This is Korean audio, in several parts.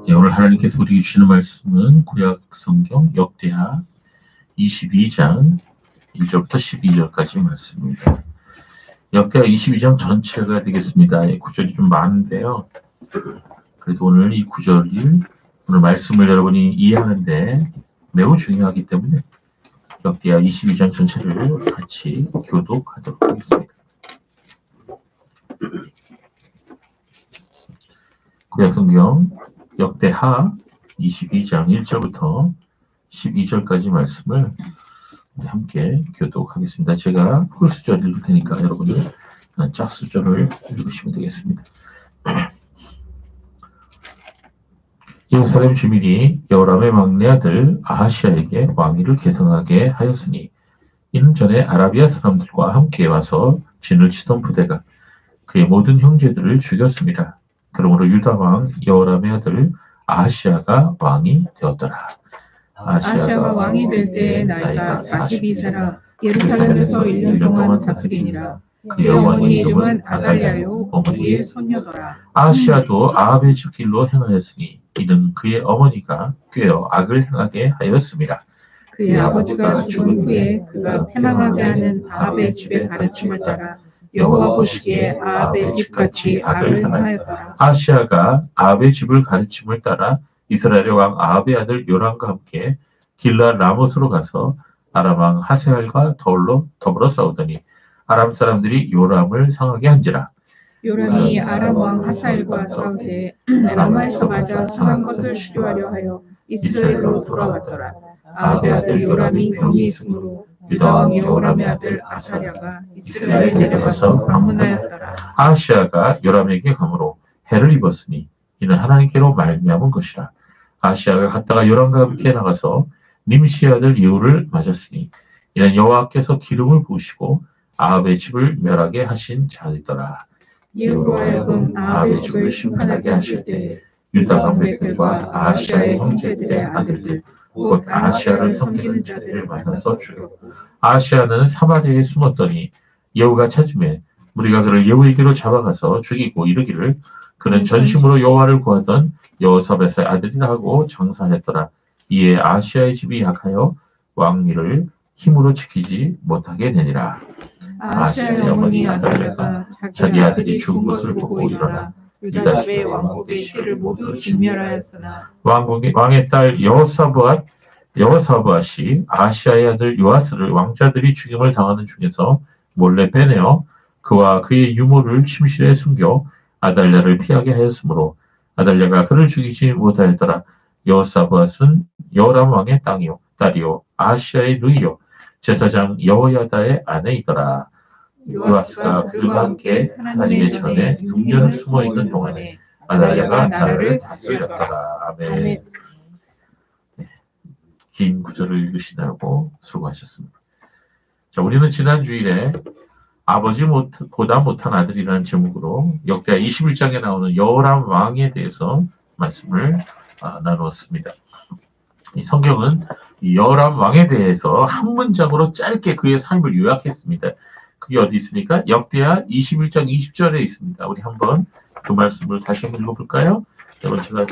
네, 오늘 하나님께서 우리에게 주시는 말씀은 구약 성경 역대하 22장 1절부터 12절까지 말씀입니다. 역대하 22장 전체가 되겠습니다. 구절이 좀 많은데요. 그래도 오늘 이 구절이 오늘 말씀을 여러분이 이해하는데 매우 중요하기 때문에 역대하 22장 전체를 같이 교독하도록 하겠습니다. 구약 성경 역대하 22장 1절부터 12절까지 말씀을 함께 교독하겠습니다. 제가 풀수절 읽을 테니까 여러분이 짝수절을 읽으시면 되겠습니다. 예루살렘 주민이 여호람의 막내 아들 아하시아에게 왕위를 계승하게 하였으니 이는 전에 아라비아 사람들과 함께 와서 진을 치던 부대가 그의 모든 형제들을 죽였습니다. 그러므로 유다 왕 여호람의 아들 아하시아가 왕이 되었더라. 아하시아가 왕이 될 때의 나이가 42세라 예루살렘에서 1년 동안 다스리니라. 그의 어머니 이름은 아달랴요 어머니의 손녀더라. 아하시아도 아합의 집 길로 행하였으니 이는 그의 어머니가 꾀어 악을 행하게 하였습니다. 그의 아버지가 죽은 후에 그가 패망하게 하는 아합의 집의 가르침을 따라 여호와 보시기에 아합의 집같이 악을 행하였더라. 아하시아가 아합의 집을 가르침을 따라 이스라엘의 왕 아합의 아들 요람과 함께 길르앗 라못으로 가서 아람 왕 하세엘과 더불어 싸우더니 아람 사람들이 요람을 상하게 한지라. 요람이 아람 왕 하사엘과 싸울 때 라마에서 맞아 상한 것을 치료하려 하여 이스라엘로 돌아왔더라. 아합의 아들 요람이 병이 있으므로 유다 왕 여호람의 아들 아사랴가 이스라엘에 내려가서 방문하였더라. 아하시아가 요람에게 감으로 해를 입었으니 이는 하나님께로 말미암은 것이라. 아하시아가 갔다가 요람과 함께 나가서 님시의 아들 예후를 맞았으니 이는 여호와께서 기름을 부으시고 아합의 집을 멸하게 하신 자이더라. 예후로 하여금 아합의 집을 심판하게 하실 때 유다 방백들과 아하시아의 형제들의 아들들 곧 아하시아를 섬기는 자들을 만나서 죽였고 아하시아는 사마리아에 숨었더니 예후가 찾음에 무리가 그를 예후에게로 잡아가서 죽이고 이르기를 그는 전심으로 여호와를 구하던 여호사밧의 아들이라 하고 장사했더라. 이에 아하시아의 집이 약하여 왕위를 힘으로 지키지 못하게 되니라. 아하시아의 어머니 아달랴가 자기 아들이 죽은 것을 보고 일어나 유다 집의 왕국의 씨를 모두 진멸하였으나 왕의 딸 여호사밧이 아하시아의 아들 요아스를 왕자들이 죽임을 당하는 중에서 몰래 빼내어 그와 그의 유모를 침실에 숨겨 아달랴를 피하게 하였으므로 아달랴가 그를 죽이지 못하였더라. 여호사밧은 여호람 왕의 딸이요 아하시아의 누이요 제사장 여호야다의 아내이더라. 요아스가 그들과 함께 하나님의 전에 6년을 숨어 있는 동안에 아달랴가 나라를 다스렸더라. 아멘. 네, 긴 구절을 읽으시느라고 수고하셨습니다. 자, 우리는 지난 주일에 아버지보다 못한 아들이라는 제목으로 역대하 21장에 나오는 여호람 왕에 대해서 말씀을 나누었습니다. 이 성경은 이 여호람 왕에 대해서 한 문장으로 짧게 그의 삶을 요약했습니다. 그게 어디 있습니까? 역대하 21장 20절에 있습니다. 우리 한번 그 말씀을 다시 한번 읽어볼까요? 여러분 제가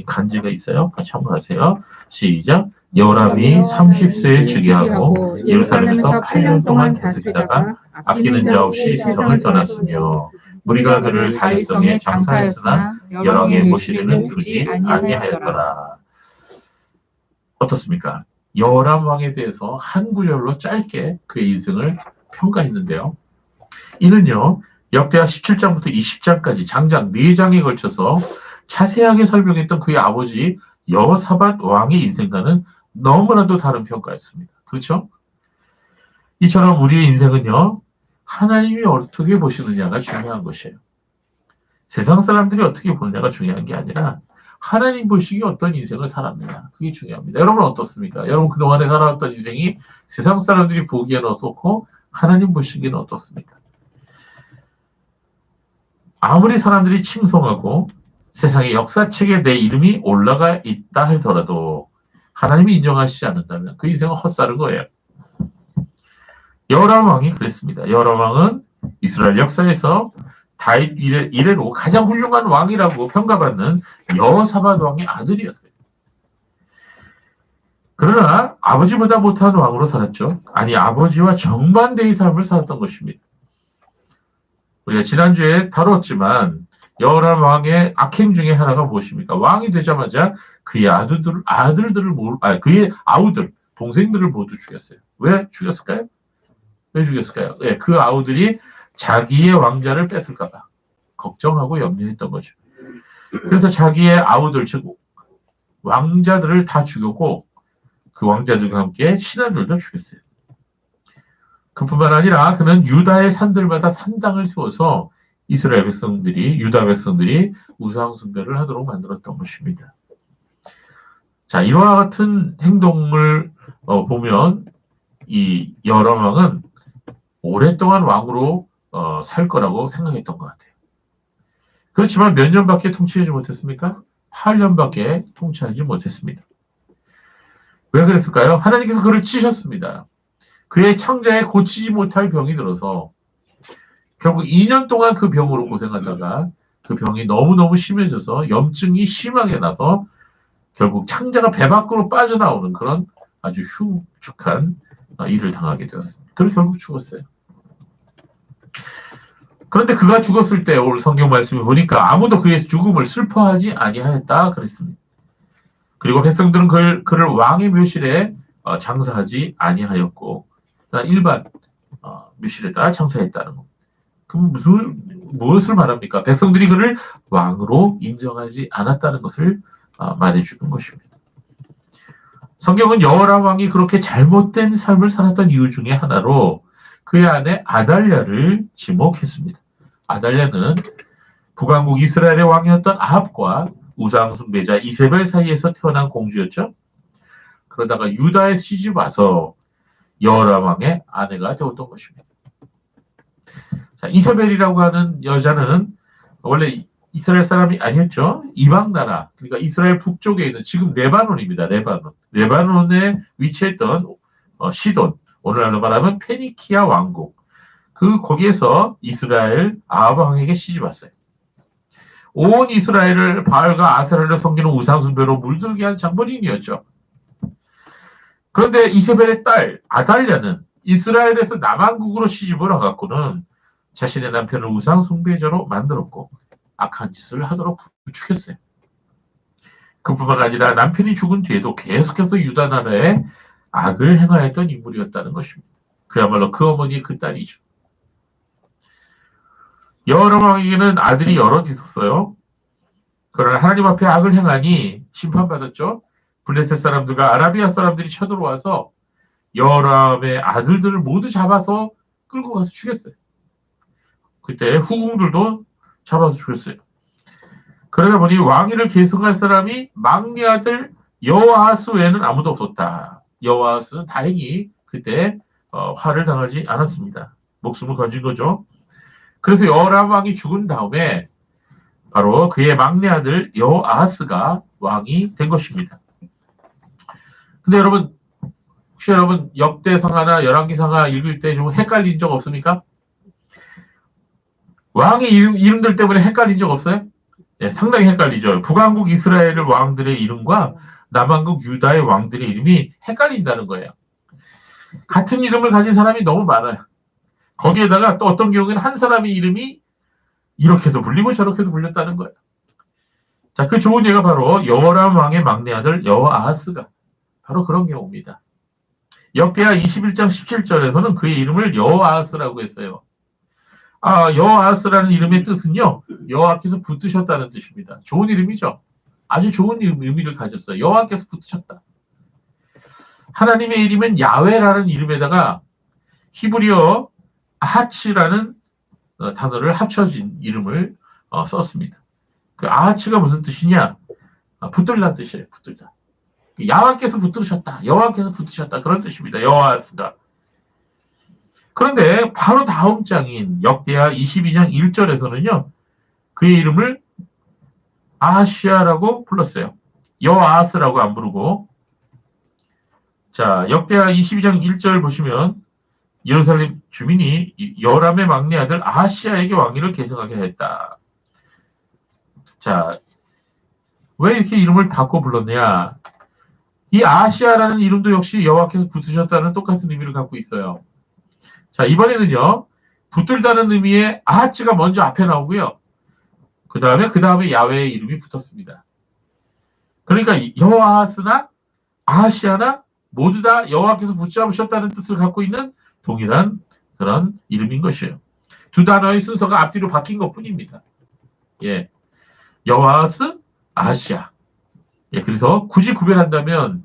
간지가 있어요. 같이 한번 하세요. 시작. 여호람이 30세에 즉위하고 예루살렘에서 8년 동안 다스리다가 아끼는 자 없이 세상을 떠났으며 무리가 그를 다윗성에 장사했으나 여왕의 모시기는 두지 아니하였더라. 어떻습니까? 여호람 왕에 대해서 한 구절로 짧게 그의 인생을 평가했는데요. 이는요, 역대하 17장부터 20장까지 장장 4장에 걸쳐서 자세하게 설명했던 그의 아버지 여호사밧 왕의 인생과는 너무나도 다른 평가였습니다. 그렇죠? 이처럼 우리의 인생은요, 하나님이 어떻게 보시느냐가 중요한 것이에요. 세상 사람들이 어떻게 보느냐가 중요한 게 아니라 하나님 보시기에 어떤 인생을 살았느냐, 그게 중요합니다. 여러분은 어떻습니까? 여러분 그동안에 살아왔던 인생이 세상 사람들이 보기에는 어떻고 하나님 보시기에는 어떻습니까? 아무리 사람들이 칭송하고 세상의 역사책에 내 이름이 올라가 있다 하더라도 하나님이 인정하시지 않는다면 그 인생은 헛살은 거예요. 여호람 왕이 그랬습니다. 여호람 왕은 이스라엘 역사에서 다윗 이래로 가장 훌륭한 왕이라고 평가받는 여호사밧 왕의 아들이었어요. 그러나 아버지보다 못한 왕으로 살았죠. 아니, 아버지와 정반대의 삶을 살았던 것입니다. 우리가 지난주에 다뤘지만 여호람 왕의 악행 중에 하나가 무엇입니까? 왕이 되자마자 그의 그의 아우들, 동생들을 모두 죽였어요. 왜 죽였을까요? 왜 죽였을까요? 네, 그 아우들이 자기의 왕자를 뺏을까봐 걱정하고 염려했던 거죠. 그래서 자기의 아우들, 즉 왕자들을 다 죽였고 그 왕자들과 함께 신하들도 죽였어요. 그뿐만 아니라 그는 유다의 산들마다 산당을 세워서 이스라엘 백성들이, 유다 백성들이 우상 숭배를 하도록 만들었던 것입니다. 자, 이와 같은 행동을 보면 이 여호람 왕은 오랫동안 왕으로 살 거라고 생각했던 것 같아요. 그렇지만 몇 년밖에 통치하지 못했습니까? 8년밖에 통치하지 못했습니다. 왜 그랬을까요? 하나님께서 그를 치셨습니다. 그의 창자에 고치지 못할 병이 들어서 결국 2년 동안 그 병으로 고생하다가 그 병이 너무너무 심해져서 염증이 심하게 나서 결국 창자가 배 밖으로 빠져나오는 그런 아주 흉측한 일을 당하게 되었습니다. 그리고 결국 죽었어요. 그런데 그가 죽었을 때 오늘 성경 말씀을 보니까 아무도 그의 죽음을 슬퍼하지 아니하였다 그랬습니다. 그리고 백성들은 그를 왕의 묘실에 장사하지 아니하였고 일반 묘실에다 장사했다는 것. 그럼 무엇을 말합니까? 백성들이 그를 왕으로 인정하지 않았다는 것을 말해주는 것입니다. 성경은 여호람 왕이 그렇게 잘못된 삶을 살았던 이유 중에 하나로 그의 아내 아달랴를 지목했습니다. 아달랴는 북왕국 이스라엘의 왕이었던 아합과 우상 숭배자 이세벨 사이에서 태어난 공주였죠. 그러다가 유다에 시집 와서 여호람 왕의 아내가 되었던 것입니다. 자, 이세벨이라고 하는 여자는 원래 이스라엘 사람이 아니었죠. 이방 나라, 그러니까 이스라엘 북쪽에 있는 지금 레바논입니다. 레바논에 위치했던 시돈, 오늘날로 말하면 페니키아 왕국. 거기에서 이스라엘 아합 왕에게 시집 왔어요. 온 이스라엘을 바알과 아세라를 섬기는 우상 숭배로 물들게 한 장본인이었죠. 그런데 이세벨의 딸 아달랴는 이스라엘에서 남왕국으로 시집을 와갖고는 자신의 남편을 우상 숭배자로 만들었고 악한 짓을 하도록 부추겼어요. 그뿐만 아니라 남편이 죽은 뒤에도 계속해서 유다 나라에 악을 행하였던 인물이었다는 것입니다. 그야말로 그 어머니 그 딸이죠. 여호람 왕에게는 아들이 여럿 있었어요. 그러나 하나님 앞에 악을 행하니 심판받았죠. 블레셋 사람들과 아라비아 사람들이 쳐들어와서 여호람의 아들들을 모두 잡아서 끌고 가서 죽였어요. 그때 후궁들도 잡아서 죽였어요. 그러다 보니 왕위를 계승할 사람이 막내 아들 여호아하스 외에는 아무도 없었다. 여호아하스는 다행히 그때 화를 당하지 않았습니다. 목숨을 건진 거죠. 그래서 여호람 왕이 죽은 다음에 바로 그의 막내 아들 여호아하스가 왕이 된 것입니다. 근데 여러분, 혹시 여러분 역대상하나 열왕기상하 읽을 때 좀 헷갈린 적 없습니까? 왕의 이름들 때문에 헷갈린 적 없어요? 네, 상당히 헷갈리죠. 북왕국 이스라엘 왕들의 이름과 남왕국 유다의 왕들의 이름이 헷갈린다는 거예요. 같은 이름을 가진 사람이 너무 많아요. 거기에다가 또 어떤 경우에는 한 사람의 이름이 이렇게도 불리고 저렇게도 불렸다는 거예요. 자, 그 좋은 예가 바로 여호람 왕의 막내 아들 여호아하스가 바로 그런 경우입니다. 역대하 21장 17절에서는 그의 이름을 여호아하스라고 했어요. 여호아하스라는 이름의 뜻은요, 여호와께서 붙으셨다는 뜻입니다. 좋은 이름이죠. 아주 좋은 의미를 가졌어요. 여호와께서 붙으셨다. 하나님의 이름은 야훼라는 이름에다가 히브리어 아하치라는 단어를 합쳐진 이름을 썼습니다. 그 아하치가 무슨 뜻이냐? 붙들다는 뜻이에요. 붙들다. 야훼께서 붙으셨다. 여호와께서 붙으셨다. 그런 뜻입니다. 여호아하스가. 그런데 바로 다음 장인 역대하 22장 1절에서는요. 그의 이름을 아하시아라고 불렀어요. 여호아하스라고 안 부르고. 자, 역대하 22장 1절 보시면 예루살렘 주민이 여람의 막내 아들 아하시아에게 왕위를 계승하게 했다. 자, 왜 이렇게 이름을 바꿔 불렀냐? 이 아하시아라는 이름도 역시 여호와께서 붙으셨다는 똑같은 의미를 갖고 있어요. 자, 이번에는요, 붙들다는 의미의 아하츠가 먼저 앞에 나오고요. 그 다음에 야훼의 이름이 붙었습니다. 그러니까 여호아하스나 아하시아나 모두 다 여호와께서 붙잡으셨다는 뜻을 갖고 있는 동일한 그런 이름인 것이에요. 두 단어의 순서가 앞뒤로 바뀐 것뿐입니다. 예, 여호아하스, 아하시아. 예, 그래서 굳이 구별한다면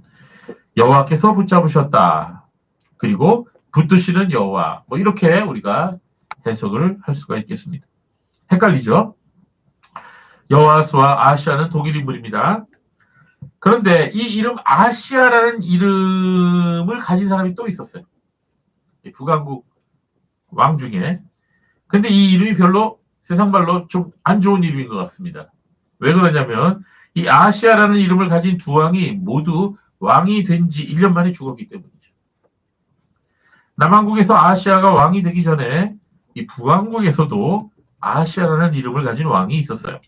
여호와께서 붙잡으셨다. 그리고 붙드시는 여호와. 뭐 이렇게 우리가 해석을 할 수가 있겠습니다. 헷갈리죠? 여호아스와 아하시아는 동일 인물입니다. 그런데 이 이름 아하시아라는 이름을 가진 사람이 또 있었어요. 북왕국 왕 중에. 근데 이 이름이 별로 세상 말로 좀 안 좋은 이름인 것 같습니다. 왜 그러냐면 이 아하시아라는 이름을 가진 두 왕이 모두 왕이 된 지 1년 만에 죽었기 때문이죠. 남왕국에서 아하시아가 왕이 되기 전에 이 북왕국에서도 아하시아라는 이름을 가진 왕이 있었어요.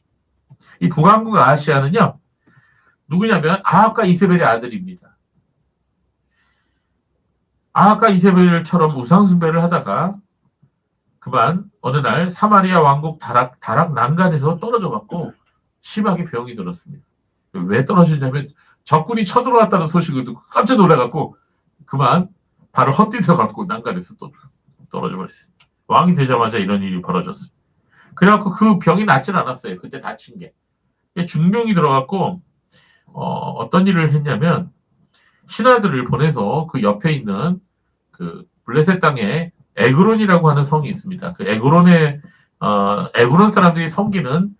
이 북왕국 아하시아는요, 누구냐면 아합과 이세벨의 아들입니다. 아합과 이세벨처럼 우상숭배를 하다가 그만 어느 날 사마리아 왕국 다락 난간에서 떨어져 갖고 심하게 병이 들었습니다. 왜 떨어지냐면 적군이 쳐들어왔다는 소식을 듣고 깜짝 놀라갖고 그만 발을 헛디뎌 갖고 난간에서 떨어져 버렸어요. 왕이 되자마자 이런 일이 벌어졌어요. 그래갖고 그 병이 낫진 않았어요. 그때 다친 게. 중병이 들어갖고 어떤 일을 했냐면 신하들을 보내서 그 옆에 있는 그 블레셋 땅에 에그론이라고 하는 성이 있습니다. 그 에그론의 에그론 사람들이 섬기는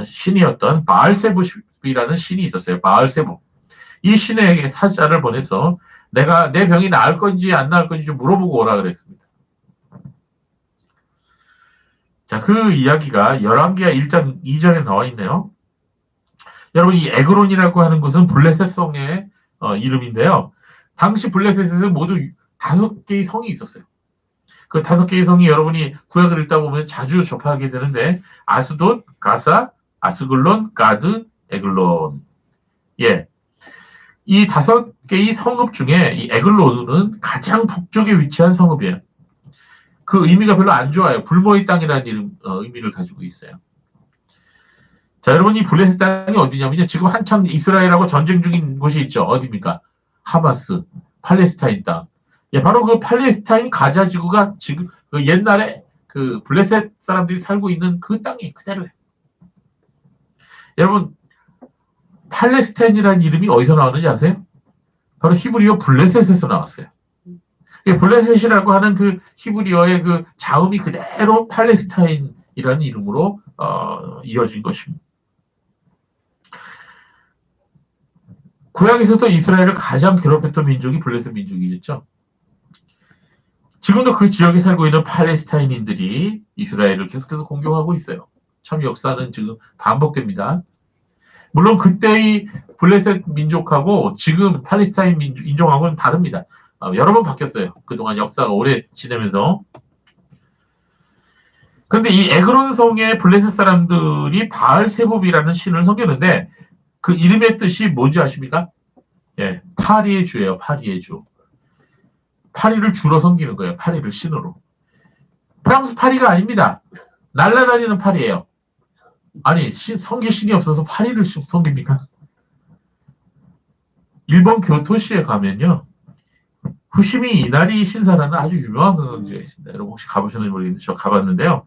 신이었던 바알세부이라는 신이 있었어요. 바알세부. 이 신에게 사자를 보내서 내가 내 병이 나을 건지 안 나을 건지 좀 물어보고 오라 그랬습니다. 자, 그 이야기가 열왕기하 1장 2절에 나와 있네요. 여러분, 이 에그론이라고 하는 곳은 블레셋 성의 이름인데요. 당시 블레셋에서 모두 5개의 성이 있었어요. 그 5개의 성이 여러분이 구약을 읽다 보면 자주 접하게 되는데 아스돗, 가사, 아스글론, 가드, 에글론. 예. 이 5개의 성읍 중에 이 에글론은 가장 북쪽에 위치한 성읍이에요. 그 의미가 별로 안 좋아요. 불모의 땅이라는 의미를 가지고 있어요. 자, 여러분, 이 블레셋 땅이 어디냐면요. 지금 한창 이스라엘하고 전쟁 중인 곳이 있죠. 어디입니까? 하마스, 팔레스타인 땅. 예, 바로 그 팔레스타인 가자 지구가 지금 그 옛날에 그 블레셋 사람들이 살고 있는 그 땅이 그대로예요. 여러분, 팔레스타인이라는 이름이 어디서 나오는지 아세요? 바로 히브리어 블레셋에서 나왔어요. 블레셋이라고 하는 그 히브리어의 그 자음이 그대로 팔레스타인이라는 이름으로 이어진 것입니다. 구약에서도 이스라엘을 가장 괴롭혔던 민족이 블레셋 민족이겠죠. 지금도 그 지역에 살고 있는 팔레스타인인들이 이스라엘을 계속해서 공격하고 있어요. 참 역사는 지금 반복됩니다. 물론 그때의 블레셋 민족하고 지금 팔레스타인 인종하고는 다릅니다. 여러 번 바뀌었어요. 그동안 역사가 오래 지내면서. 그런데 이 에그론 성의 블레셋 사람들이 바알세봅이라는 신을 섬겼는데 그 이름의 뜻이 뭔지 아십니까? 예, 파리의 주예요. 파리의 주. 파리를 주로 섬기는 거예요. 파리를 신으로. 프랑스 파리가 아닙니다. 날아다니는 파리예요. 아니, 섬길 신이 없어서 파리를 섬깁니까? 일본 교토시에 가면요. 후시미 이나리 신사라는 아주 유명한 관광지가 있습니다. 여러분 혹시 가보셨는지 모르겠는데 저 가봤는데요.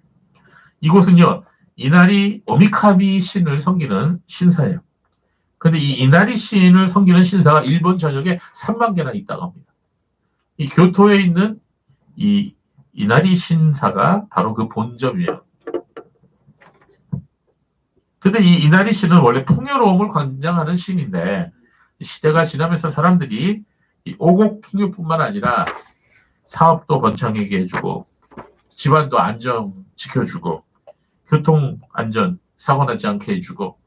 이곳은요. 이나리 오미카미 신을 섬기는 신사예요. 근데 이 이나리 신을 섬기는 신사가 일본 전역에 3만 개나 있다고 합니다. 이 교토에 있는 이 이나리 신사가 바로 그 본점이에요. 근데 이 이나리 신은 원래 풍요로움을 관장하는 신인데 시대가 지나면서 사람들이 이 오곡 풍요뿐만 아니라 사업도 번창하게 해주고 집안도 안정 지켜주고 교통 안전 사고 나지 않게 해주고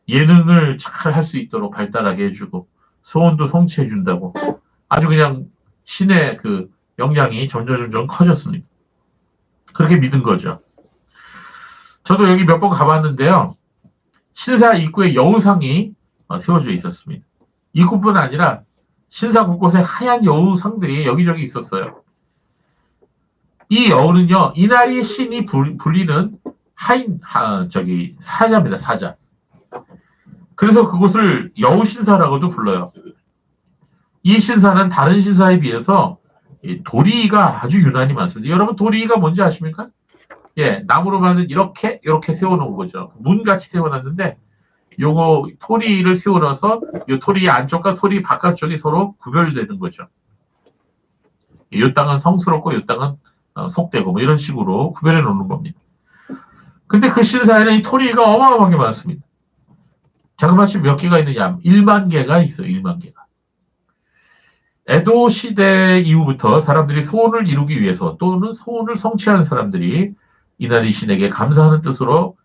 예능을 잘 할 수 있도록 발달하게 해주고 소원도 성취해준다고 아주 그냥 신의 그 영향이 점점 커졌습니다. 그렇게 믿은 거죠. 저도 여기 몇 번 가봤는데요. 신사 입구에 여우상이 세워져 있었습니다. 입구뿐 아니라 신사 곳곳에 하얀 여우상들이 여기저기 있었어요. 이 여우는요, 이날이 신이 불리는 사자입니다, 사자. 그래서 그곳을 여우신사라고도 불러요. 이 신사는 다른 신사에 비해서 도리가 아주 유난히 많습니다. 여러분, 도리가 뭔지 아십니까? 예, 나무로 만든 이렇게 세워놓은 거죠. 문같이 세워놨는데, 요거 토리를 세워놔서 요 토리 안쪽과 토리 바깥쪽이 서로 구별되는 거죠. 요 땅은 성스럽고 요 땅은 속되고 뭐 이런 식으로 구별해 놓는 겁니다. 근데 그 신사에는 이 토리가 어마어마하게 많습니다. 자그마치 몇 개가 있느냐? 1만 개가 있어요. 1만 개가. 에도 시대 이후부터 사람들이 소원을 이루기 위해서 또는 소원을 성취한 사람들이 이날이 신에게 감사하는 뜻으로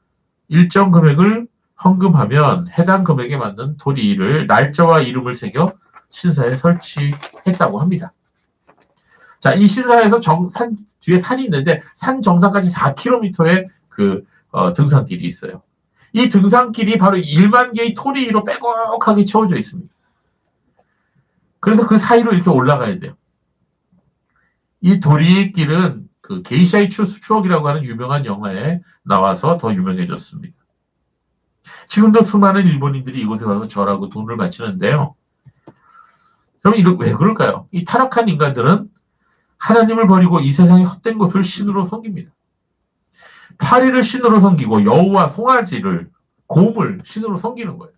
일정 금액을 헌금하면 해당 금액에 맞는 토리를 날짜와 이름을 새겨 신사에 설치했다고 합니다. 자, 이 신사에서 뒤에 산이 있는데 산 정상까지 4km의 등산길이 있어요. 이 등산길이 바로 1만 개의 토리로 빼곡하게 채워져 있습니다. 그래서 그 사이로 이렇게 올라가야 돼요. 이 도리길은 그 게이샤의 추억이라고 하는 유명한 영화에 나와서 더 유명해졌습니다. 지금도 수많은 일본인들이 이곳에 와서 절하고 돈을 바치는데요. 그럼 왜 그럴까요? 이 타락한 인간들은 하나님을 버리고 이 세상의 헛된 것을 신으로 섬깁니다. 파리를 신으로 섬기고 여우와 송아지를, 곰을 신으로 섬기는 거예요.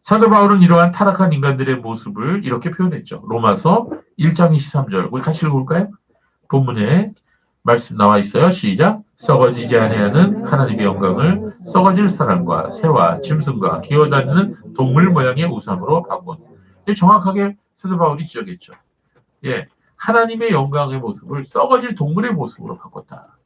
사도 바울은 이러한 타락한 인간들의 모습을 이렇게 표현했죠. 로마서 1장 23절. 우리 같이 읽어볼까요? 본문에 말씀 나와 있어요. 시작. 썩어지지 아니하는 하나님의 영광을 썩어질 사람과 새와 짐승과 기어다니는 동물 모양의 우상으로 바꾼. 정확하게 사도 바울이 지적했죠. 예, 하나님의 영광의 모습을 썩어질 동물의 모습으로 바꿨다.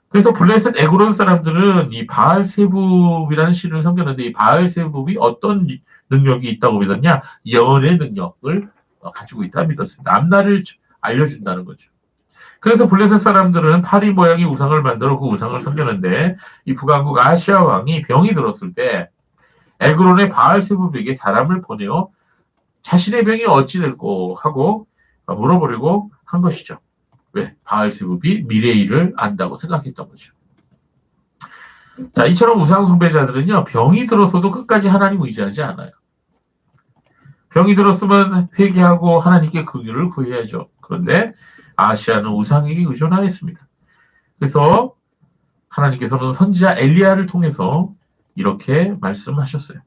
그래서 블레셋 에그론 사람들은 이 바알세붑이라는 신을 섬겼는데 이 바알세붑이 어떤 능력이 있다고 믿었냐? 예언의 능력을 가지고 있다 믿었습니다. 앞날을 알려준다는 거죠. 그래서 블레셋 사람들은 파리 모양의 우상을 만들어 그 우상을 섬겼는데 이 북왕국 아시아 왕이 병이 들었을 때 에그론의 바알세붑에게 사람을 보내어 자신의 병이 어찌 될고 하고 물어보려고 한 것이죠. 왜? 바알세붑이 미래의 일을 안다고 생각했던 거죠. 자, 이처럼 우상 숭배자들은요, 병이 들었어도 끝까지 하나님 의지하지 않아요. 병이 들었으면 회개하고 하나님께 긍휼을 구해야죠. 그런데 아시아는 우상에게 의존하였습니다. 그래서 하나님께서는 선지자 엘리야를 통해서 이렇게 말씀하셨어요.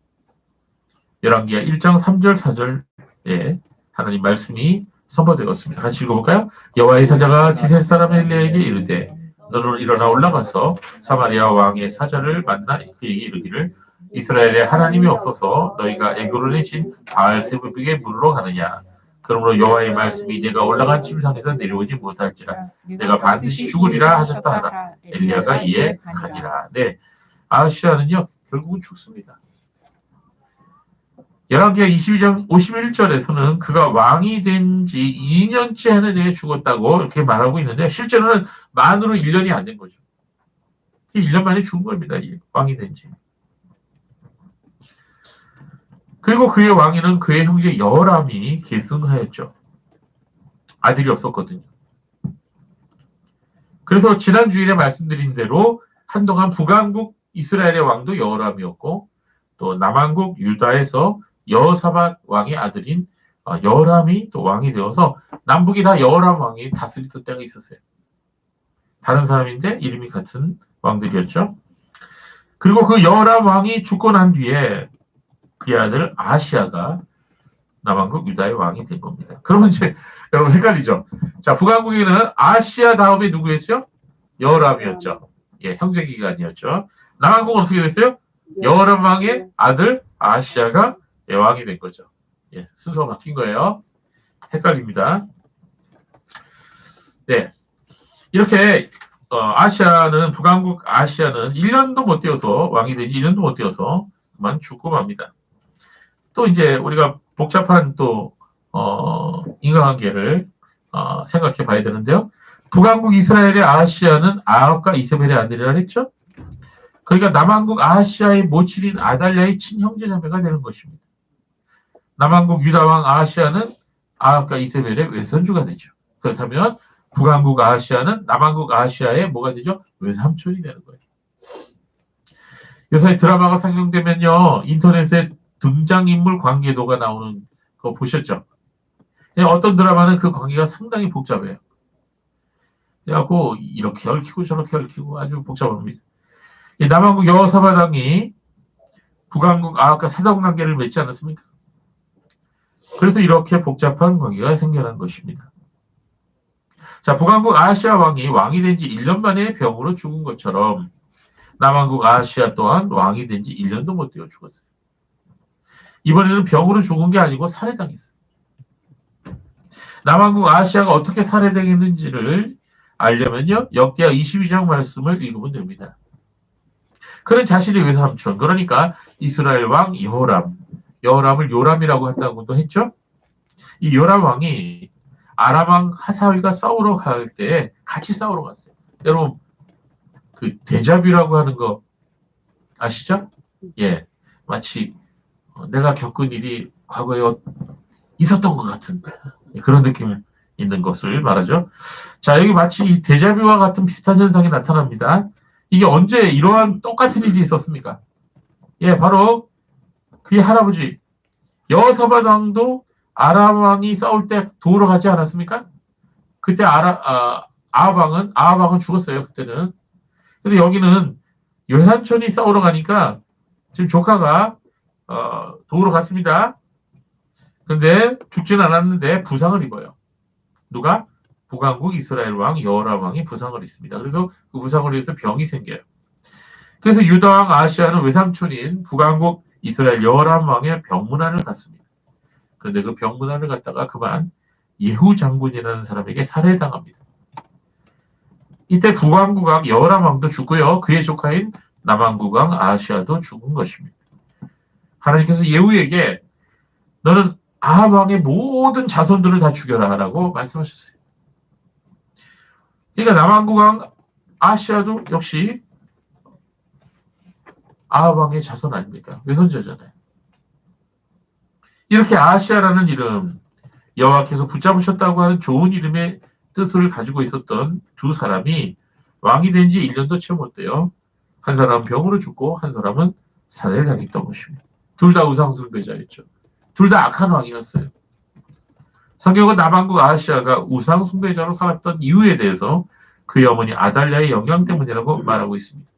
열왕기하 1장 3절 4절에 하나님 말씀이 선포되었습니다. 같이 읽어볼까요? 여호와의 사자가 디셋 사람 엘리야에게 이르되 너는 일어나 올라가서 사마리아 왕의 사자를 만나 그에게 이르기를 이스라엘에 하나님이 없어서 너희가 에그론의 신 바알세붑에게 물으러 가느냐. 그러므로 여호와의 말씀이 내가 올라간 침상에서 내려오지 못할지라 내가 반드시 죽으리라 하셨다 하라. 엘리야가 이에 가니라. 네, 아시아는요 결국은 죽습니다. 열왕기하 22장 51절에서는 그가 왕이 된 지 2년째 하는 해에 죽었다고 이렇게 말하고 있는데 실제로는 만으로 1년이 안 된 거죠. 1년 만에 죽은 겁니다. 왕이 된 지. 그리고 그의 왕위는 그의 형제 여람이 계승하였죠. 아들이 없었거든요. 그래서 지난 주일에 말씀드린 대로 한동안 북왕국 이스라엘의 왕도 여람이었고 또 남왕국 유다에서 여호사밧 왕의 아들인 여람이 또 왕이 되어서 남북이 다 여람 왕이 다스리던 때가 있었어요. 다른 사람인데 이름이 같은 왕들이었죠. 그리고 그 여람 왕이 죽고 난 뒤에 그의 아들 아시아가 남왕국 유다의 왕이 된 겁니다. 그러면 이제 여러분 헷갈리죠? 자, 북왕국에는 아시아 다음에 누구였어요? 여람이었죠. 예, 형제기간이었죠. 남왕국은 어떻게 됐어요? 여람 왕의 아들 아시아가 왕이 된 거죠. 예, 순서가 바뀐 거예요. 헷갈립니다. 네, 이렇게 북왕국 아시아는 1년도 못 되어서 왕이 되지 1년도 못 되어서 그만 죽고 맙니다. 또 이제 우리가 복잡한 또 인과관계를 생각해 봐야 되는데요. 북왕국 이스라엘의 아하시아는 아합과 이세벨의 아들이라 했죠. 그러니까 남왕국 아하시아의 모친인 아달랴의 친형제자매가 되는 것입니다. 남왕국 유다왕 아하시아는 아합과 이세벨의 외손주가 되죠. 그렇다면 북왕국 아하시아는 남왕국 아하시아의 뭐가 되죠? 외삼촌이 되는 거예요. 요새 드라마가 상영되면요, 인터넷에 등장인물 관계도가 나오는 거 보셨죠? 어떤 드라마는 그 관계가 상당히 복잡해요. 그래갖고 이렇게 얽히고 저렇게 얽히고 아주 복잡합니다. 남왕국 여호사밧 북왕국 아합과 사돈 관계를 맺지 않았습니까? 그래서 이렇게 복잡한 관계가 생겨난 것입니다. 자, 북왕국 아하시아 왕이 된 지 1년 만에 병으로 죽은 것처럼 남왕국 아하시아 또한 왕이 된 지 1년도 못 되어 죽었어요. 이번에는 병으로 죽은 게 아니고 살해당했어요. 남왕국 아하시아가 어떻게 살해당했는지를 알려면요, 역대하 22장 말씀을 읽으면 됩니다. 그는 자신의 외삼촌, 그러니까 이스라엘 왕 여호람을 요람이라고 한다고도 했죠. 이 요람 왕이 아람 왕 하사엘과 싸우러 갈 때 같이 싸우러 갔어요. 여러분, 그 데자뷰라고 하는 거 아시죠? 예, 마치 내가 겪은 일이 과거에 있었던 것 같은 그런 느낌 있는 것을 말하죠. 자, 여기 마치 이 데자뷰와 같은 비슷한 현상이 나타납니다. 이게 언제 이러한 똑같은 일이 있었습니까? 예, 바로 그의 할아버지 여호사밧 왕도 아람 왕이 싸울 때 도우러 가지 않았습니까? 그때 아합 왕은 죽었어요. 그때는. 근데 여기는 외삼촌이 싸우러 가니까 지금 조카가 도우러 갔습니다. 근데 죽지는 않았는데 부상을 입어요. 누가? 북왕국 이스라엘 왕 여호람 왕이 부상을 입습니다. 그래서 그 부상을 위해서 병이 생겨요. 그래서 유다 왕 아하시아는 외삼촌인 북왕국 이스라엘 여호람 왕의 병문안을 갔습니다. 그런데 그 병문안을 갔다가 그만 예후 장군이라는 사람에게 살해당합니다. 이때 북왕국 왕 여호람 왕도 죽고요. 그의 조카인 남왕국 왕 아하시아도 죽은 것입니다. 하나님께서 예후에게 너는 아합 왕의 모든 자손들을 다 죽여라 라고 말씀하셨어요. 그러니까 남왕국 왕 아하시아도 역시 아합 왕의 자손 아닙니까? 외손자잖아요. 이렇게 아하시아라는 이름, 여호와께서 붙잡으셨다고 하는 좋은 이름의 뜻을 가지고 있었던 두 사람이 왕이 된 지 1년도 채 못 돼요. 한 사람은 병으로 죽고 한 사람은 살해를 당했던 것입니다. 둘 다 우상숭배자였죠. 둘 다 악한 왕이었어요. 성경은 남왕국 아하시아가 우상숭배자로 살았던 이유에 대해서 그의 어머니 아달랴의 영향 때문이라고 말하고 있습니다.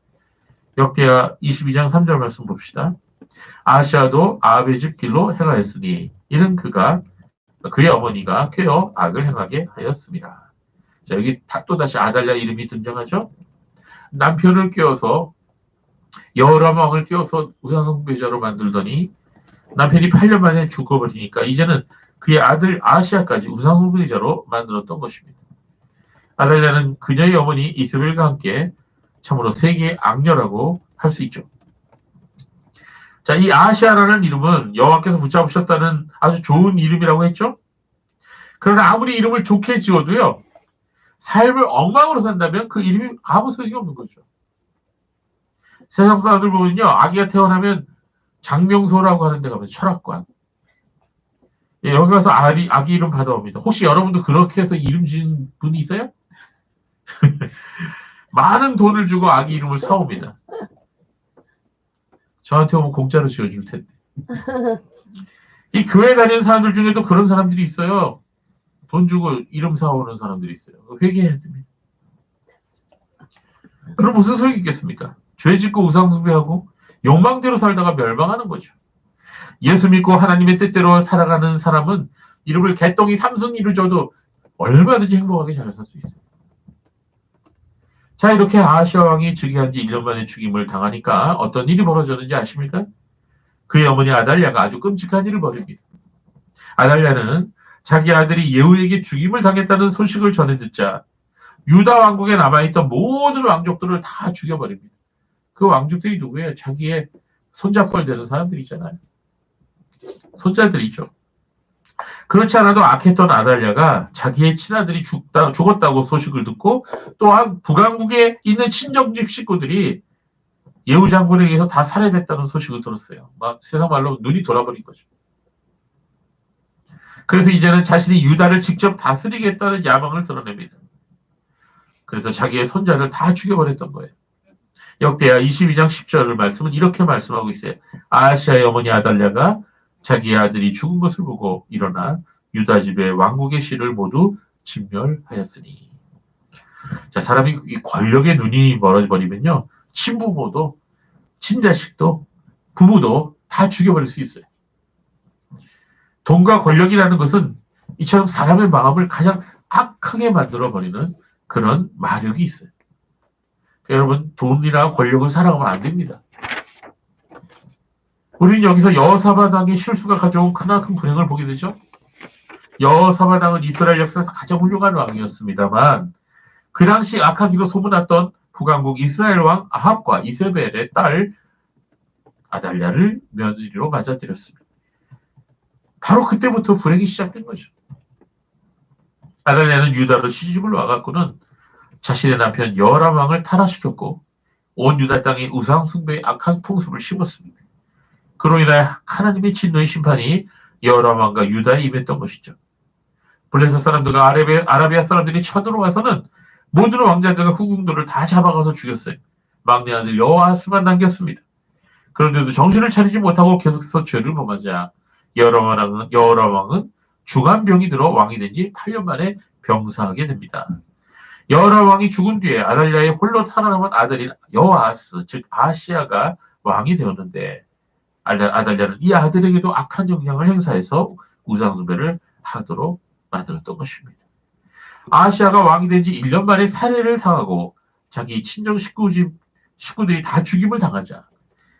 역대하 22장 3절 말씀 봅시다. 아하시아도 아합의 집 길로 행하였으니 이는 그의 어머니가 쾌어 악을 행하게 하였습니다. 자, 여기 또다시 아달랴 이름이 등장하죠. 남편을 꿰어서 여호람 왕을 꿰어서 우상숭배자로 만들더니 남편이 8년 만에 죽어버리니까 이제는 그의 아들 아하시아까지 우상숭배자로 만들었던 것입니다. 아달랴는 그녀의 어머니 이세벨과 함께 참으로 세계의 악녀라고 할 수 있죠. 자, 이 아하시아라는 이름은 여호와께서 붙잡으셨다는 아주 좋은 이름이라고 했죠. 그러나 아무리 이름을 좋게 지어도요, 삶을 엉망으로 산다면 그 이름이 아무 소용이 없는 거죠. 세상 사람들 보면요, 아기가 태어나면 장명소라고 하는 데 가면 철학관. 예, 여기 가서 아기 이름 받아옵니다. 혹시 여러분도 그렇게 해서 이름 지은 분이 있어요? 많은 돈을 주고 아기 이름을 사옵니다. 저한테 오면 공짜로 지어줄 텐데. 이 교회 다니는 사람들 중에도 그런 사람들이 있어요. 돈 주고 이름 사오는 사람들이 있어요. 회개해야 됩니다. 그럼 무슨 소용이 있겠습니까? 죄 짓고 우상숭배하고 욕망대로 살다가 멸망하는 거죠. 예수 믿고 하나님의 뜻대로 살아가는 사람은 이름을 개똥이 삼순이로 줘도 얼마든지 행복하게 잘 살 수 있어요. 자, 이렇게 아하시아 왕이 즉위한 지 1년 만에 죽임을 당하니까 어떤 일이 벌어졌는지 아십니까? 그의 어머니 아달랴가 아주 끔찍한 일을 벌입니다. 아달랴는 자기 아들이 예후에게 죽임을 당했다는 소식을 전해 듣자 유다 왕국에 남아있던 모든 왕족들을 다 죽여버립니다. 그 왕족들이 누구예요? 자기의 손자뻘 되는 사람들이잖아요. 손자들이죠. 그렇지 않아도 악했던 아달랴가 자기의 친아들이 죽었다고 소식을 듣고 또한 북왕국에 있는 친정집 식구들이 예후 장군에 의해서 다 살해됐다는 소식을 들었어요. 막 세상 말로 눈이 돌아버린 거죠. 그래서 이제는 자신이 유다를 직접 다스리겠다는 야망을 드러냅니다. 그래서 자기의 손자를 다 죽여버렸던 거예요. 역대하 22장 10절 말씀은 이렇게 말씀하고 있어요. 아하시아의 어머니 아달랴가 자기의 아들이 죽은 것을 보고 일어나 유다 집의 왕국의 씨를 모두 진멸하였으니. 자, 사람이 이 권력의 눈이 멀어져버리면요, 친부모도, 친자식도, 부부도 다 죽여버릴 수 있어요. 돈과 권력이라는 것은 이처럼 사람의 마음을 가장 악하게 만들어버리는 그런 마력이 있어요. 여러분, 돈이나 권력을 사랑하면 안 됩니다. 우리는 여기서 여호사밧 왕의 실수가 가져온 크나큰 불행을 보게 되죠. 여호사밧 왕은 이스라엘 역사에서 가장 훌륭한 왕이었습니다만 그 당시 악하기로 소문났던 북왕국 이스라엘 왕 아합과 이세벨의 딸 아달랴를 며느리로 맞아들였습니다. 바로 그때부터 불행이 시작된 거죠. 아달랴는 유다로 시집을 와갖고는 자신의 남편 여호람 왕을 타락시켰고 온 유다 땅에 우상 숭배의 악한 풍습을 심었습니다. 그로 인하여 하나님의 진노의 심판이 여호람 왕과 유다에 임했던 것이죠. 블레셋 사람들과 아라비아 사람들이 쳐들어와서는 모든 왕자들과 후궁들을 다 잡아가서 죽였어요. 막내 아들 여호아스만 남겼습니다. 그런데도 정신을 차리지 못하고 계속해서 죄를 범하자 여호람 왕은 중한 병이 들어 왕이 된 지 8년 만에 병사하게 됩니다. 여호람 왕이 죽은 뒤에 아달랴의 홀로 살아남은 아들인 여호아스, 즉 아시아가 왕이 되었는데 아달랴는 이 아들에게도 악한 영향을 행사해서 우상숭배를 하도록 만들었던 것입니다. 아시아가 왕이 된 지 1년 만에 살해를 당하고 자기 친정 식구들이 다 죽임을 당하자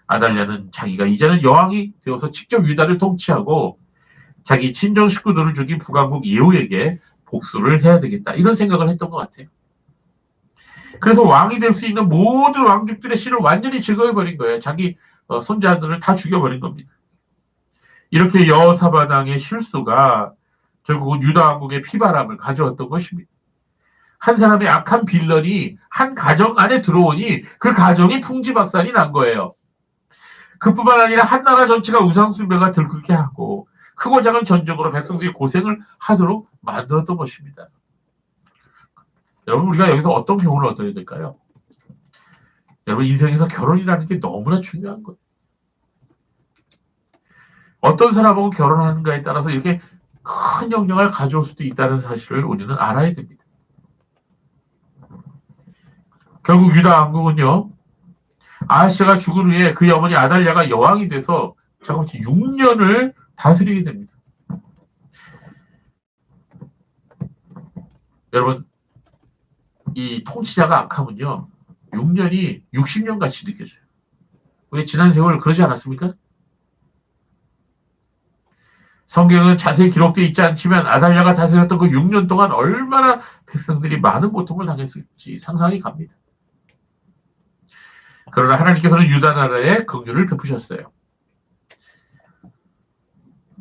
아달랴는 자기가 이제는 여왕이 되어서 직접 유다를 통치하고 자기 친정 식구들을 죽인 북왕국 예후에게 복수를 해야 되겠다, 이런 생각을 했던 것 같아요. 그래서 왕이 될 수 있는 모든 왕족들의 씨를 완전히 제거해버린 거예요. 자기 손자들을 다 죽여버린 겁니다. 이렇게 여호사밧 왕의 실수가 결국은 유다 왕국의 피바람을 가져왔던 것입니다. 한 사람의 악한 빌런이 한 가정 안에 들어오니 그 가정이 풍지박산이 난 거예요. 그뿐만 아니라 한 나라 전체가 우상숭배가 들끓게 하고 크고 작은 전쟁으로 백성들이 고생을 하도록 만들었던 것입니다. 여러분, 우리가 여기서 어떤 교훈을 얻어야 될까요? 여러분, 인생에서 결혼이라는 게 너무나 중요한 거예요. 어떤 사람하고 결혼하는가에 따라서 이렇게 큰 영향을 가져올 수도 있다는 사실을 우리는 알아야 됩니다. 결국 유다 왕국은요, 아하시아가 죽은 후에 그의 어머니 아달랴가 여왕이 돼서 6년을 다스리게 됩니다. 여러분, 이 통치자가 악하면요, 6년이 60년 같이 느껴져요. 왜 지난 세월 그러지 않았습니까? 성경은 자세히 기록되어 있지 않지만 아달랴가 다스렸던 그 6년 동안 얼마나 백성들이 많은 고통을 당했을지 상상이 갑니다. 그러나 하나님께서는 유다 나라에 긍휼을 베푸셨어요.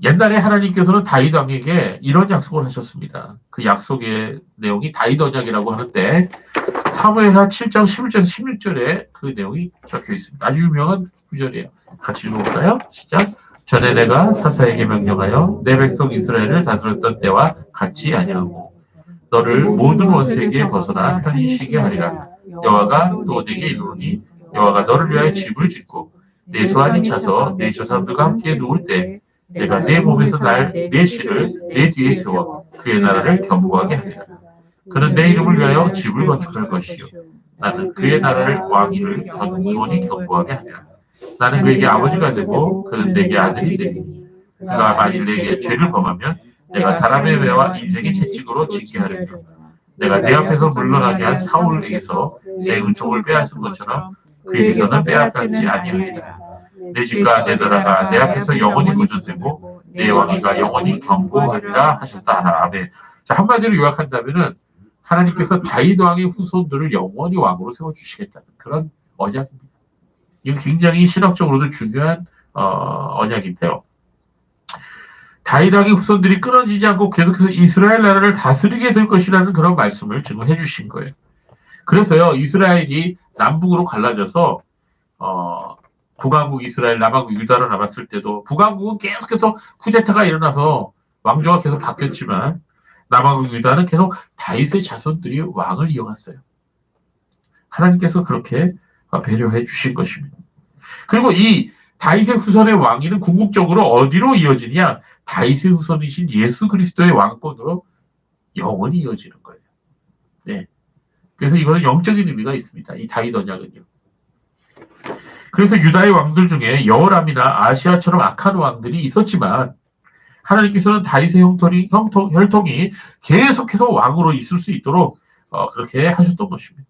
옛날에 하나님께서는 다윗 왕에게 이런 약속을 하셨습니다. 그 약속의 내용이 다윗 언약이라고 하는데 사무엘하 7장 11절에서 16절에 그 내용이 적혀 있습니다. 아주 유명한 구절이에요. 같이 읽어볼까요? 시작. 전에 내가 사사에게 명령하여 내 백성 이스라엘을 다스렸던 때와 같이 아니하고 너를 모든 원수에게 벗어나 편히 쉬게 하리라. 여호와가 또 내게 이르노니 여호와가 너를 위하여 집을 짓고 내 소환이 차서 내 조상들과 함께 누울 때 내가 내 몸에서 내 씨를 내 뒤에 세워 그의 나라를 견고하게 하리라. 그는 내 이름을 위하여 집을 건축할 것이요 나는 그의 나라를 왕위를 영원히 견고하게 하리라. 나는 그에게 아버지가 되고 그는 내게 아들이 되리니 그가 만일 내게 죄를 범하면 내가 사람의 매와 인생의 채찍으로 징계하리라. 내가 내 앞에서 물러나게 한 사울에게서 내 은총을 빼앗은 것처럼 그에게서는 빼앗지 아니하리라. 내 집과 내 나라가 내 앞에서 영원히 보존되고 내 왕위가 영원히 견고하리라 하셨다. 아멘. 자, 한마디로 요약한다면은 하나님께서 다윗 왕의 후손들을 영원히 왕으로 세워주시겠다는 그런 언약입니다. 이건 굉장히 신학적으로도 중요한 언약인데요. 다윗 왕의 후손들이 끊어지지 않고 계속해서 이스라엘 나라를 다스리게 될 것이라는 그런 말씀을 지금 해주신 거예요. 그래서요, 이스라엘이 남북으로 갈라져서 북왕국 이스라엘, 남왕국 유다로 남았을 때도 북왕국은 계속해서 쿠데타가 일어나서 왕조가 계속 바뀌었지만 남왕국 유다는 계속 다윗의 자손들이 왕을 이어갔어요. 하나님께서 그렇게 배려해 주신 것입니다. 그리고 이 다윗의 후손의 왕위는 궁극적으로 어디로 이어지냐? 다윗의 후손이신 예수 그리스도의 왕권으로 영원히 이어지는 거예요. 네. 그래서 이거는 영적인 의미가 있습니다. 이 다윗 언약은요. 그래서 유다의 왕들 중에 여호람이나 아시아처럼 악한 왕들이 있었지만 하나님께서는 다윗의 혈통이 계속해서 왕으로 있을 수 있도록 그렇게 하셨던 것입니다.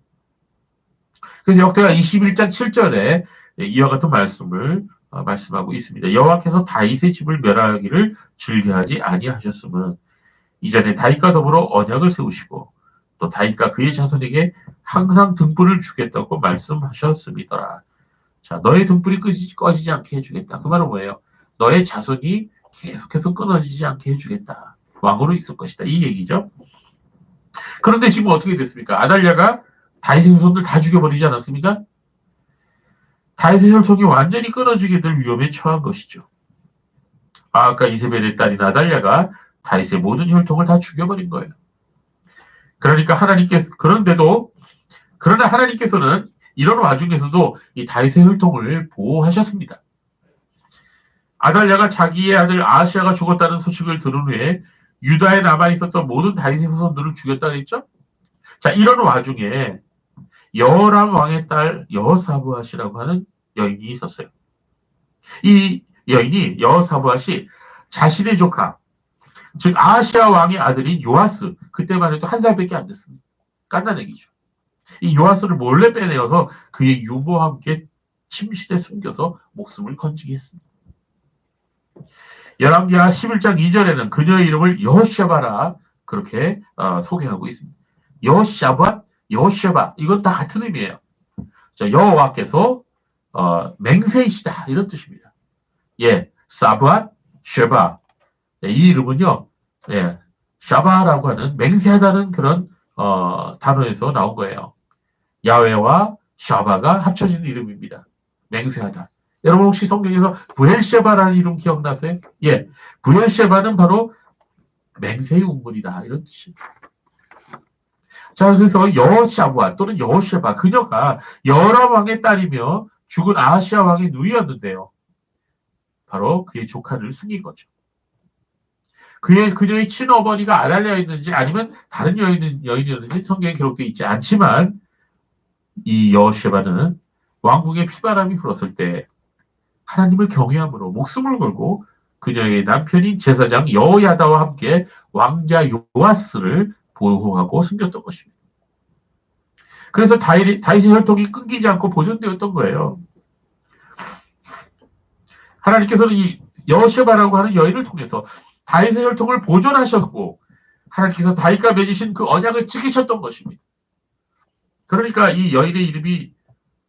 그래서 역대하 21장 7절에 이와 같은 말씀을 말씀하고 있습니다. 여호와께서 다윗의 집을 멸하기를 즐겨하지 아니하셨음은 이전에 다윗과 더불어 언약을 세우시고 또 다윗과 그의 자손에게 항상 등불을 주겠다고 말씀하셨습니다. 자, 너의 등불이 꺼지지 않게 해주겠다. 그 말은 뭐예요? 너의 자손이 계속해서 끊어지지 않게 해주겠다. 왕으로 있을 것이다. 이 얘기죠. 그런데 지금 어떻게 됐습니까? 아달랴가 다윗의 후손들 다 죽여버리지 않았습니까? 다윗의 혈통이 완전히 끊어지게 될 위험에 처한 것이죠. 아까 이세벨의 딸인 아달랴가 다윗의 모든 혈통을 다 죽여버린 거예요. 그러니까 그러나 하나님께서는 이런 와중에서도 이 다윗의 혈통을 보호하셨습니다. 아달랴가 자기의 아들 아하시아가 죽었다는 소식을 들은 후에 유다에 남아있었던 모든 다윗의 후손들을 죽였다 그랬죠? 자, 이런 와중에 여호람 왕의 딸 여호사브앗이라고 하는 여인이 있었어요. 이 여인이 여호사브앗이 자신의 조카, 즉 아하시아 왕의 아들인 요아스, 그때만 해도 1살밖에 안 됐습니다. 깐난 얘기죠. 이 요아스를 몰래 빼내어서 그의 유모와 함께 침실에 숨겨서 목숨을 건지게 했습니다. 열왕기하 11장 2절에는 그녀의 이름을 여호샤바라 그렇게 소개하고 있습니다. 여호샤바, 여호샤바 이건 다 같은 의미예요. 자, 여호와께서 맹세이시다 이런 뜻입니다. 예, 사브앗, 쉐바 이 이름은요, 예, 샤바라고 하는 맹세하다는 그런 단어에서 나온 거예요. 야훼와 샤바가 합쳐진 이름입니다. 맹세하다. 여러분 혹시 성경에서 브엘셰바라는 이름 기억나세요? 예, 브엘셰바는 바로 맹세의 운문이다 이런 뜻입니다. 자, 그래서 여호샤브아 또는 여호셰바 그녀가 여호람 왕의 딸이며 죽은 아하시아 왕의 누이였는데요. 바로 그의 조카를 숨긴 거죠. 그녀의 친어머니가 아달랴였는지 아니면 다른 여인이었는지 성경에 기록되어 있지 않지만 이 여호셰바는 왕궁에 피바람이 불었을 때 하나님을 경외함으로 목숨을 걸고 그녀의 남편인 제사장 여호야다와 함께 왕자 요아스를 보호하고 숨겼던 것입니다. 그래서 다윗의 혈통이 끊기지 않고 보존되었던 거예요. 하나님께서는 이 여호셰바라고 하는 여인을 통해서 다윗의 혈통을 보존하셨고 하나님께서 다윗과 맺으신 그 언약을 지키셨던 것입니다. 그러니까 이 여인의 이름이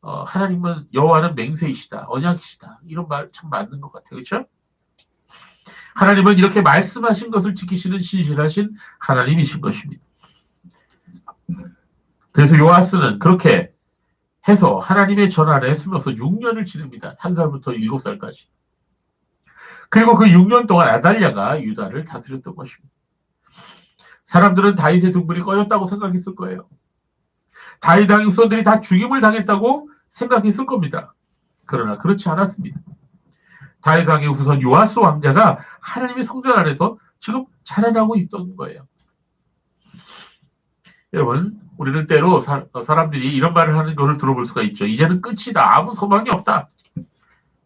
하나님은 여호와는 맹세이시다, 언약이시다 이런 말 참 맞는 것 같아요. 그렇죠? 하나님은 이렇게 말씀하신 것을 지키시는 신실하신 하나님이신 것입니다. 그래서 요아스는 그렇게 해서 하나님의 전 안에 숨어서 6년을 지냅니다. 1살부터 7살까지. 그리고 그 6년 동안 아달랴가 유다를 다스렸던 것입니다. 사람들은 다윗의 등불이 꺼졌다고 생각했을 거예요. 다윗 왕의 후손들이 다 죽임을 당했다고 생각했을 겁니다. 그러나 그렇지 않았습니다. 다윗 왕의 후손 요아스 왕자가 하나님의 성전 안에서 지금 자라나고 있던 거예요. 여러분, 우리는 때로 사람들이 이런 말을 하는 것을 들어볼 수가 있죠. 이제는 끝이다. 아무 소망이 없다.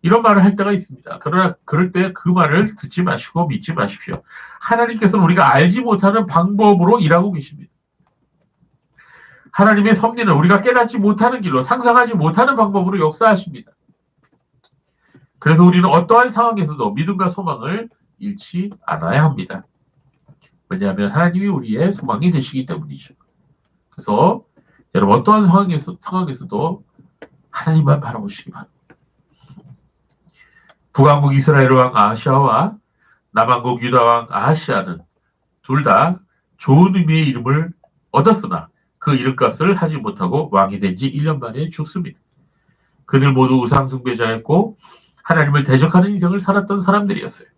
이런 말을 할 때가 있습니다. 그러나 그럴 때 그 말을 듣지 마시고 믿지 마십시오. 하나님께서는 우리가 알지 못하는 방법으로 일하고 계십니다. 하나님의 섭리는 우리가 깨닫지 못하는 길로 상상하지 못하는 방법으로 역사하십니다. 그래서 우리는 어떠한 상황에서도 믿음과 소망을 잃지 않아야 합니다. 왜냐하면 하나님이 우리의 소망이 되시기 때문이죠. 그래서 여러분 어떠한 상황에서도 하나님만 바라보시기 바랍니다. 북왕국 이스라엘 왕 아하시아와 남왕국 유다왕 아하시아는 둘 다 좋은 의미의 이름을 얻었으나 그 이름값을 하지 못하고 왕이 된 지 1년 만에 죽습니다. 그들 모두 우상숭배자였고 하나님을 대적하는 인생을 살았던 사람들이었어요.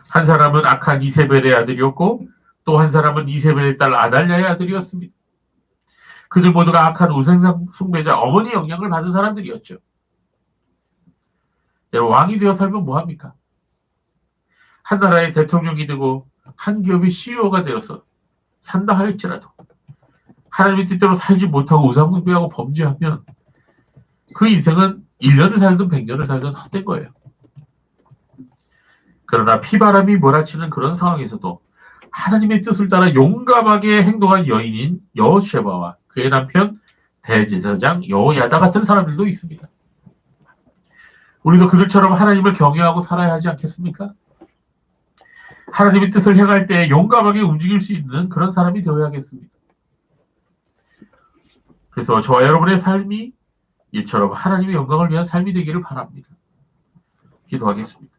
한 사람은 악한 이세벨의 아들이었고 또 한 사람은 이세벨의 딸 아달랴의 아들이었습니다. 그들 모두가 악한 우상숭배자 어머니 영향을 받은 사람들이었죠. 여러분, 왕이 되어 살면 뭐합니까? 한 나라의 대통령이 되고 한 기업의 CEO가 되어서 산다 할지라도 하나님의 뜻대로 살지 못하고 우상숭배하고 범죄하면 그 인생은 1년을 살든 100년을 살든 헛된 거예요. 그러나 피바람이 몰아치는 그런 상황에서도 하나님의 뜻을 따라 용감하게 행동한 여인인 여호셰바와 그의 남편 대제사장 여호야다 같은 사람들도 있습니다. 우리도 그들처럼 하나님을 경외하고 살아야 하지 않겠습니까? 하나님의 뜻을 행할 때 용감하게 움직일 수 있는 그런 사람이 되어야겠습니다. 그래서 저와 여러분의 삶이 이처럼 하나님의 영광을 위한 삶이 되기를 바랍니다. 기도하겠습니다.